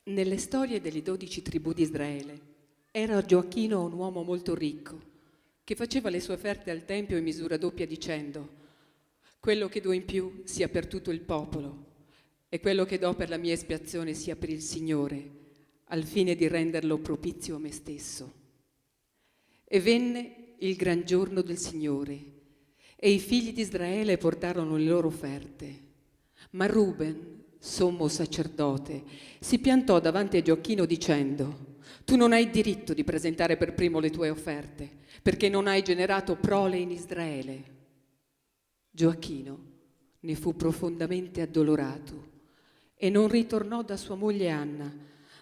Nelle storie delle 12 tribù di Israele era Gioacchino un uomo molto ricco che faceva le sue offerte al Tempio in misura doppia dicendo: quello che do in più sia per tutto il popolo e quello che do per la mia espiazione sia per il Signore, al fine di renderlo propizio a me stesso. E venne il gran giorno del Signore e i figli di Israele portarono le loro offerte. Ma Ruben, sommo sacerdote, si piantò davanti a Gioacchino dicendo: tu non hai diritto di presentare per primo le tue offerte, perché non hai generato prole in Israele. Gioacchino ne fu profondamente addolorato e non ritornò da sua moglie Anna,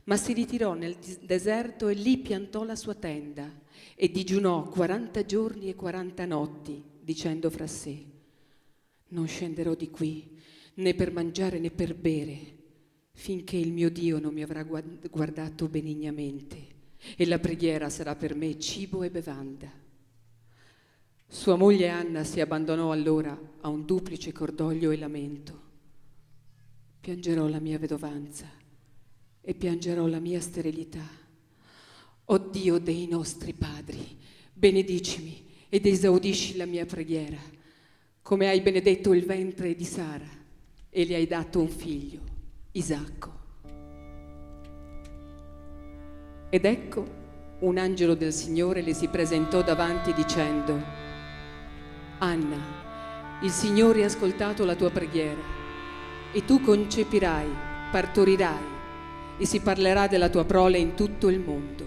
ma si ritirò nel deserto e lì piantò la sua tenda e digiunò 40 giorni e 40 notti, dicendo fra sé: non scenderò di qui né per mangiare né per bere, finché il mio Dio non mi avrà guardato benignamente, e la preghiera sarà per me cibo e bevanda. Sua moglie Anna si abbandonò allora a un duplice cordoglio e lamento. Piangerò la mia vedovanza e piangerò la mia sterilità. O Dio dei nostri padri, benedicimi ed esaudisci la mia preghiera, come hai benedetto il ventre di Sara e le hai dato un figlio, Isacco. Ed ecco, un angelo del Signore le si presentò davanti dicendo: Anna, il Signore ha ascoltato la tua preghiera e tu concepirai, partorirai e si parlerà della tua prole in tutto il mondo.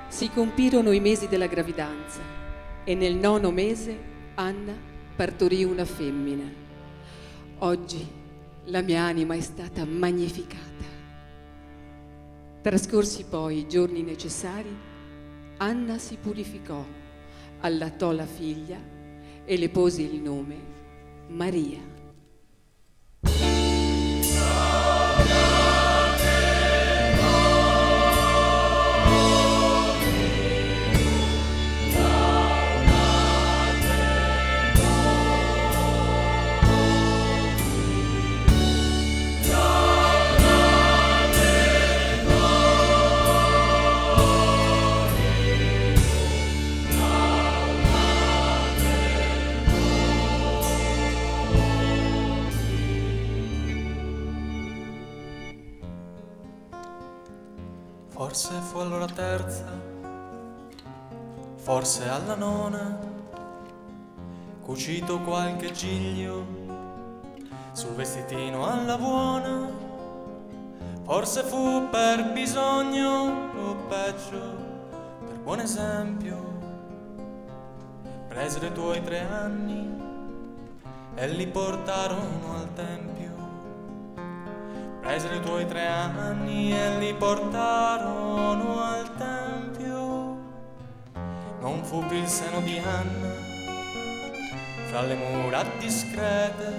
Si compirono i mesi della gravidanza e nel 9° mese Anna partorì una femmina. Oggi la mia anima è stata magnificata. Trascorsi poi i giorni necessari, Anna si purificò, allattò la figlia e le pose il nome Maria. Forse fu allora terza, forse alla nona, cucito qualche giglio sul vestitino alla buona. Forse fu per bisogno o peggio per buon esempio. Presero i tuoi 3 anni e li portarono al tempio. Presero i tuoi 3 anni e li portarono al tempio. Non fu più il seno di Anna fra le mura discrete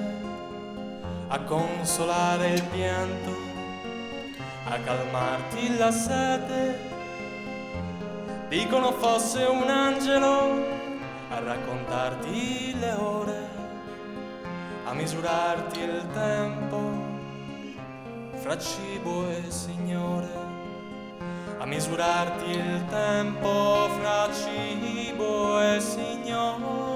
a consolare il pianto, a calmarti la sete. Dicono fosse un angelo a raccontarti le ore, a misurarti il tempo fra cibo e Signore, a misurarti il tempo fra cibo e Signore.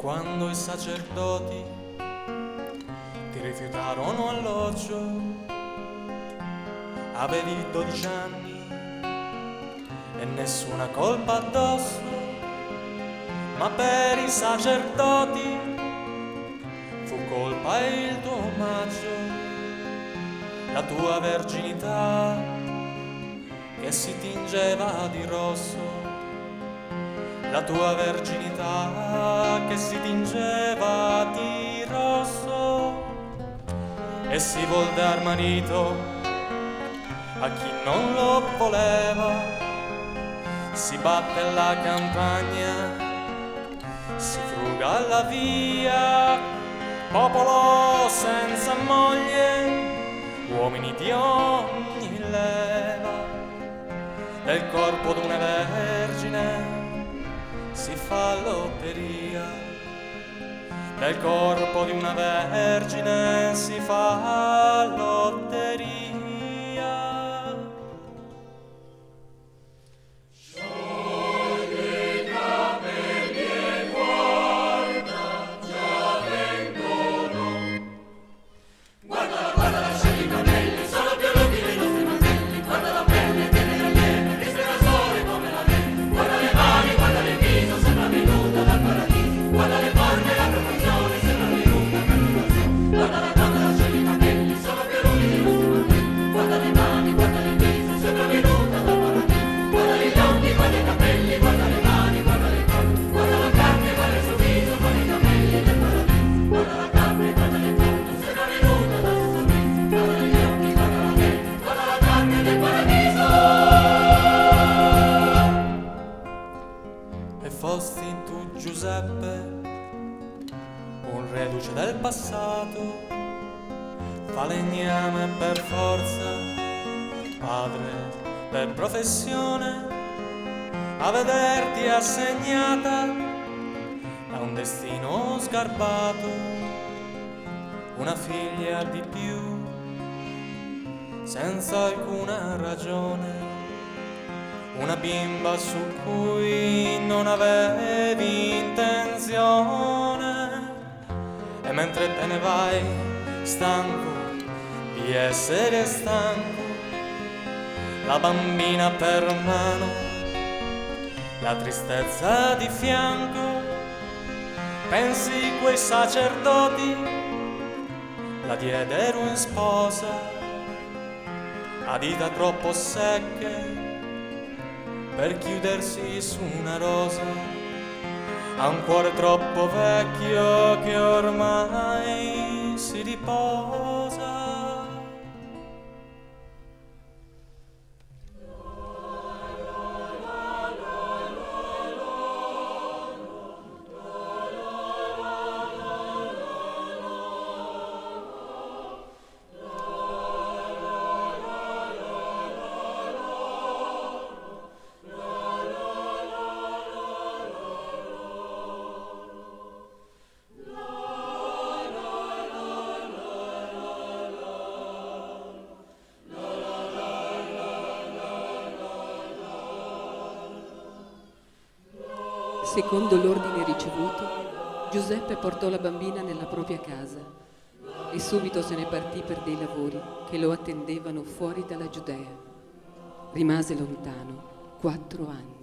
Quando i sacerdoti ti rifiutarono alloggio, avevi 12 anni e nessuna colpa addosso, ma per i sacerdoti fu colpa il tuo omaggio. la tua verginità che si tingeva di rosso, la tua verginità che si tingeva di rosso, e si vuol dar marito a chi non lo voleva, si batte la campagna, si fruga la via, popolo senza moglie, uomini di ogni leva, del corpo d'una vergine si fa lotteria, del corpo di una vergine si fa lotteria. Fosti tu, Giuseppe, un reduce del passato, falegname per forza, padre per professione, a vederti assegnata da un destino sgarbato, una figlia di più, senza alcuna ragione, una bimba su cui non avevi intenzione, e mentre te ne vai stanco di essere stanco, la bambina per mano, la tristezza di fianco, pensi quei sacerdoti la diedero in sposa a dita troppo secche per chiudersi su una rosa, ha un cuore troppo vecchio che ormai si riposa. Secondo l'ordine ricevuto, Giuseppe portò la bambina nella propria casa e subito se ne partì per dei lavori che lo attendevano fuori dalla Giudea. Rimase lontano 4 anni.